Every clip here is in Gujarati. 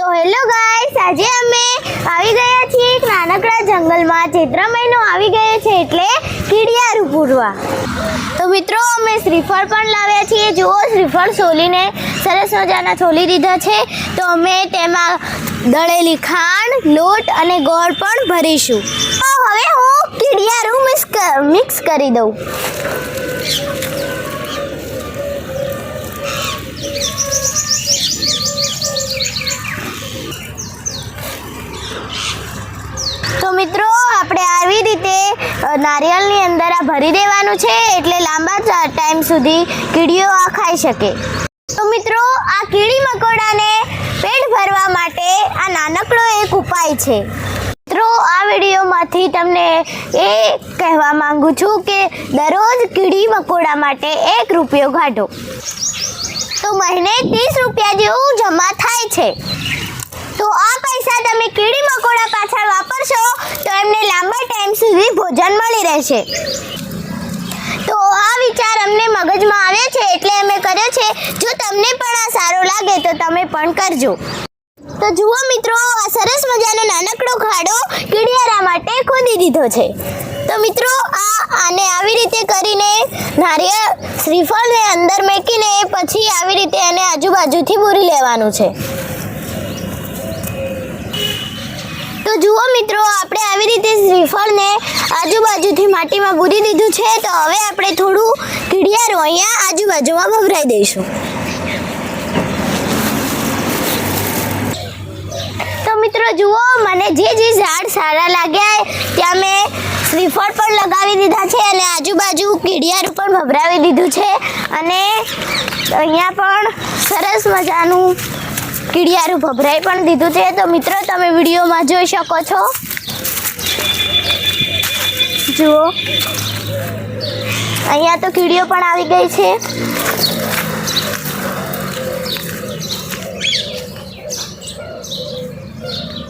તો હેલો ગાઈસ, આજે અમે આવી ગયા છીએ એક નાનકડા જંગલમાં. ચૈત્ર મહિનો આવી ગયો છે એટલે કીડિયારું પૂરવા. તો મિત્રો, અમે શ્રીફળ પણ લાવ્યા છીએ. જુઓ, શ્રીફળ છોલીને સરસ મજાના છોલી દીધા છે. તો અમે તેમાં દળેલી ખાંડ, લોટ અને ગોળ પણ ભરીશું. તો હવે હું કીડિયારું મિક્સ કરી દઉં. તો મિત્રો, આપણે આવી રીતે નારિયેળની અંદર આ ભરી દેવાનું છે એટલે લાંબા ટાઈમ સુધી કીડીઓ આ ખાઈ શકે. તો મિત્રો, આ કીડી મકોડાને પેટ ભરવા માટે આ નાનકડો એક ઉપાય છે. મિત્રો, આ વિડીયોમાંથી તમને એ કહેવા માંગુ છું કે દરરોજ કીડી મકોડા માટે 1 રૂપિયો કાઢો તો મહિને 30 રૂપિયા જેવું જમા થાય છે. તો આ પૈસા તમે કીડી મકોડા પાછળ વાપરશો તો એમને લાંબા ટાઈમ સુધી ભોજન મળી રહેશે. તો આ વિચાર અમને મગજમાં આવ્યો છે એટલે અમે કર્યો છે. જો તમને પણ આ સારો લાગે તો તમે પણ કરજો. તો જુઓ મિત્રો, આ સરસ મજાનો નાનકડો ખાડો કીડિયારા માટે ખોદી દીધો છે. તો મિત્રો, આને આવી રીતે કરીને નારિયેળ શ્રીફળને અંદર મૂકીને પછી આવી રીતે એને આજુબાજુથી પૂરી લેવાનું છે. તો જુઓ મિત્રો, આપણે આવી રીતે શ્રીફળને આજુબાજુથી માટીમાં પૂરી દીધું છે. તો હવે આપણે થોડું કીડિયારું અહીંયા આજુબાજુમાં ભભરાઈ દઈશું. તો મિત્રો જુઓ, મને જે ઝાડ સારા લાગ્યા ત્યાં મેં શ્રીફળ પણ લગાવી દીધા છે અને આજુબાજુ કીડિયારું પણ ભભરાવી દીધું છે અને અહીંયા પણ સરસ મજાનું કીડિયારું ભભરાઈ પણ દીધું છે. તો મિત્રો, તમે વિડીયોમાં જોઈ શકો છો. જુઓ, અહીંયા તો કીડીઓ પણ આવી ગઈ છે.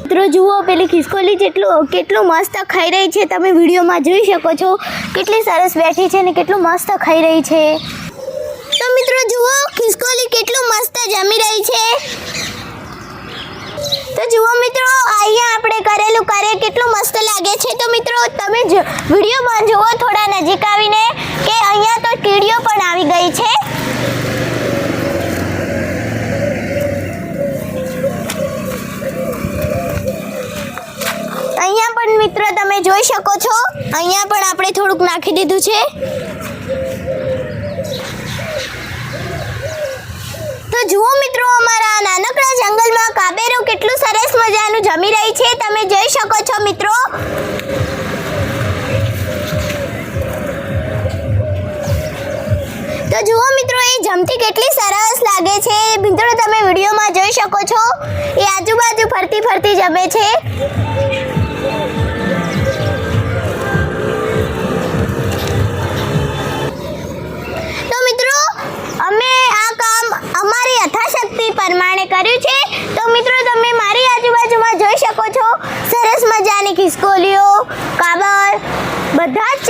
મિત્રો જુઓ, પેલી ખિસકોલી કેટલું મસ્ત ખાઈ રહી છે. તમે વિડીયોમાં જોઈ શકો છો. કેટલી સરસ બેઠી છે ને કેટલું મસ્ત ખાઈ રહી છે. તો મિત્રો જુઓ, ખિસકોલી કેટલું મસ્ત જમી રહી છે. તો જુઓ મિત્રો, અહીંયા આપણે કરેલું કાર્ય કેટલું મસ્ત લાગે છે. તો મિત્રો, તમે વિડીયોમાં જુઓ થોડા નજીક આવીને કે અહીંયા તો કીડીઓ પણ આવી ગઈ છે. અહીંયા પણ મિત્રો તમે જોઈ શકો છો. અહીંયા પણ આપણે થોડુંક નાખી દીધું છે. તો જુઓ મિત્રો, અમારા નાનકડા જંગલમાં કાબેરો કેટલું સરસ મજાનું જમી રહી છે. તમે જોઈ શકો છો મિત્રો. તો જુઓ મિત્રો, એ જમતી કેટલી સરસ લાગે છે. મિત્રો, તમે વિડીયોમાં જોઈ શકો છો. એ આજુબાજુ ફરતી ફરતી જમે છે. તો મિત્રો, અમે આ કામ અમારી યથાશક્તિ પ્રમાણે કર્યું છે. તો મિત્રો, તમે મારી આજુબાજુમાં જોઈ શકો છો. સરસ મજાની ખિસકોલીઓ, કાબર બધા જ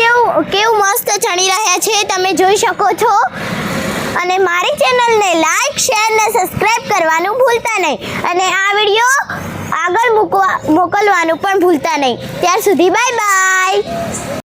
કેવું મસ્ત ચણી રહ્યા છે. તમે જોઈ શકો છો. અને મારી ચેનલને લાઈક, શેર ને સબસ્ક્રાઈબ કરવાનું ભૂલતા નહીં. અને આ વિડીયો આગળ મોકલવાનું પણ ભૂલતા નહીં. ત્યાર સુધી બાય બાય.